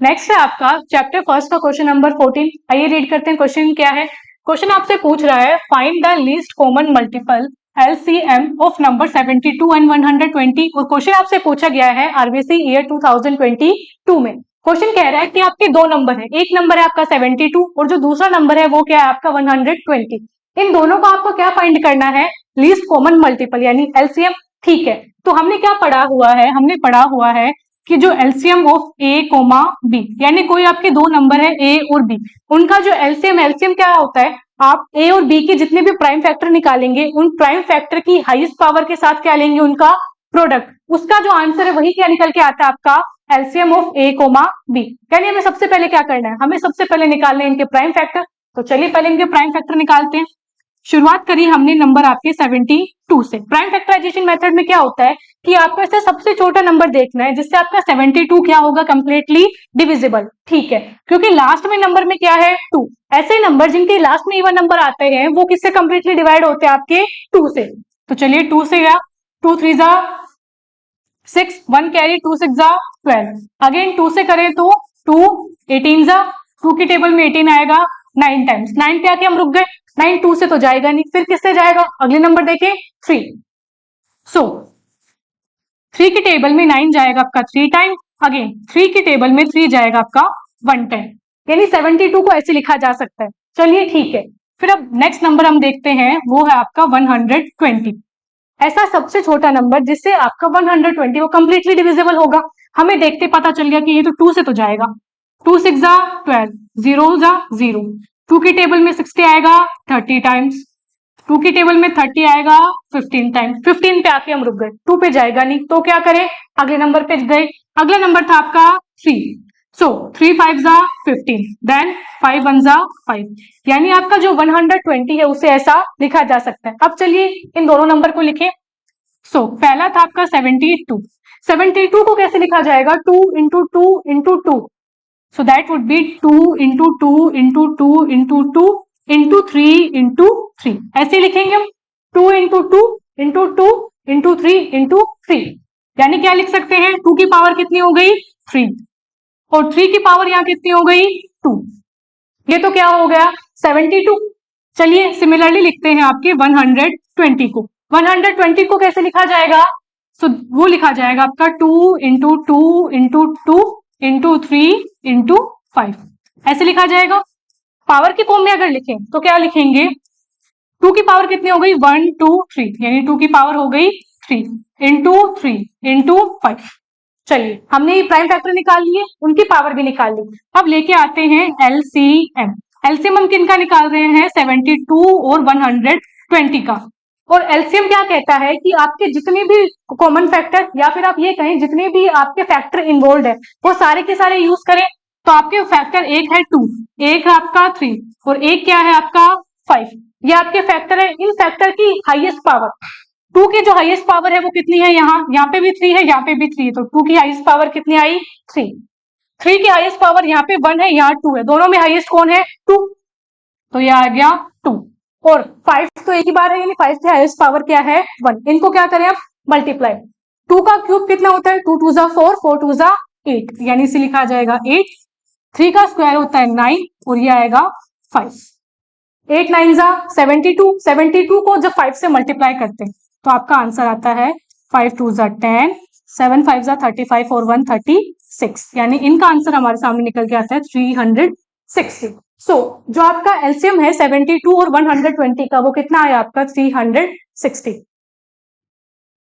Next है आपका chapter first का क्वेश्चन नंबर 14। आइए रीड करते हैं क्वेश्चन क्या है। क्वेश्चन आपसे पूछ रहा है find the least common multiple LCM of number 72 and 120 और क्वेश्चन आपसे पूछा गया है आरबीसी ईयर 2022 में। क्वेश्चन कह रहा है कि आपके दो नंबर है, एक नंबर है आपका 72 और जो दूसरा नंबर है वो क्या है आपका 120। इन दोनों का आपको क्या फाइंड करना है, लीस्ट कॉमन मल्टीपल यानी LCM। ठीक है, तो हमने क्या पढ़ा हुआ है, हमने पढ़ा हुआ है कि जो LCM of A comma B यानी कोई आपके दो नंबर है ए और बी, उनका जो एलसीएम एलसीएम क्या होता है, आप ए और बी के जितने भी प्राइम फैक्टर निकालेंगे उन प्राइम फैक्टर की हाईएस्ट पावर के साथ क्या लेंगे, उनका प्रोडक्ट, उसका जो आंसर है वही क्या निकल के आता है आपका LCM of A comma B. यानी हमें सबसे पहले क्या करना है, हमें सबसे पहले निकालने हैं इनके प्राइम फैक्टर। तो चलिए पहले इनके प्राइम फैक्टर निकालते हैं। शुरुआत करी हमने नंबर आपके 72 से। प्राइम फैक्टराइजेशन मेथड में क्या होता है कि आपको ऐसा सबसे छोटा नंबर देखना है जिससे आपका 72 क्या होगा, कंप्लीटली डिविजिबल। ठीक है, क्योंकि लास्ट में नंबर में क्या है 2, ऐसे नंबर जिनके लास्ट में इवन नंबर आते हैं वो किससे कंप्लीटली डिवाइड होते हैं, आपके 2 से। तो चलिए 2 से गया, 2 3 जा 6, 1 कैरी, 2 6 जा 12। अगेन 2 से करें तो 2 18 जा, 2 की टेबल में 18 आएगा 9 टाइम्स। 9 पे आके हम रुक गए, 9 2 से तो जाएगा नहीं, फिर किससे जाएगा, अगले नंबर देखें 3। सो 3 की टेबल में 9 जाएगा आपका 3 टाइम, अगेन 3 की टेबल में 3 जाएगा आपका 1 टाइम, यानी 72 को ऐसे लिखा जा सकता है। चलिए ठीक है, फिर अब नेक्स्ट नंबर हम देखते हैं, वो है आपका 120। ऐसा सबसे छोटा नंबर जिससे आपका 120 वो कंप्लीटली डिविजिबल होगा। हमें देखते पता चल गया कि ये तो 2 से तो जाएगा, 2 6 जा 12, 0 जा 0, 2 की टेबल में 60 आएगा 30 टाइम्स, 2 की टेबल में 30 आएगा 15 टाइम्स। 15 पे आके हम रुक गए, 2 पे जाएगा नहीं, तो क्या करें, अगले नंबर पे गए। अगला नंबर था आपका 3। सो 3 5 जा 15, देन 5 1 जा 5, यानी आपका जो 120 है उसे ऐसा लिखा जा सकता है। अब चलिए इन दोनों नंबर को लिखें। सो पहला था आपका 72, 72 को कैसे लिखा जाएगा, 2 into 2 into 2, so that would be 2 into 2 into 2 into 2 into 3 into 3, ऐसे लिखेंगे हम 2 इंटू 2 इंटू 2 इंटू 3 इंटू 3। यानी क्या लिख सकते हैं, 2 की पावर कितनी हो गई 3 और 3 की पावर यहाँ कितनी हो गई 2, ये तो क्या हो गया 72। चलिए सिमिलरली लिखते हैं आपके 120 को। 120 को कैसे लिखा जाएगा, सो वो लिखा जाएगा आपका 2 इंटू 2 इंटू 2 इंटू 3 इंटू 5, ऐसे लिखा जाएगा। पावर की फॉर्म में अगर लिखें तो क्या लिखेंगे, 2 की पावर कितनी हो गई 1 2 3, यानी 2 की पावर हो गई 3 इंटू 3 इंटू 5। चलिए हमने ये प्राइम फैक्टर निकाल लिए, उनकी पावर भी निकाल ली। अब लेके आते हैं एलसीएम। एलसीएम हम किनका निकाल रहे हैं, 72 और 120 का। और एलसीएम क्या कहता है कि आपके जितने भी कॉमन फैक्टर या फिर आप ये कहें जितने भी आपके फैक्टर इन्वॉल्व है वो सारे के सारे यूज करें। तो आपके फैक्टर एक है 2, एक है आपका 3 और एक क्या है आपका 5, ये आपके फैक्टर है। इन फैक्टर की हाईएस्ट पावर, 2 की जो हाईएस्ट पावर है वो कितनी है, यहाँ पे भी 3 है, यहाँ पे भी 3 है, तो 2 की हाईएस्ट पावर कितनी आई 3। 3 की हाईएस्ट पावर यहाँ पे 1 है, यहाँ 2 है, दोनों में हाईएस्ट कौन है 2, तो ये आ गया 2। और 5 तो एक ही बार है, यानी 5 की हाईएस्ट पावर क्या है 1। इनको क्या करें आप मल्टीप्लाई, 2 का क्यूब कितना होता है 2 2 जा 4, 4 2 जा 8, यानी इसे लिखा जाएगा 8। 3 का स्क्वायर होता है 9 और ये आएगा 5। 8 9 जा 72, 72 को जब 5 से मल्टीप्लाई करते हैं तो आपका आंसर आता है 5 2 जा 10, 7 5 जा 35 और 1 36, यानी इनका आंसर हमारे सामने निकल के आता है 360। सो जो आपका एलसीएम है 72 और 120 का वो कितना आया आपका 360।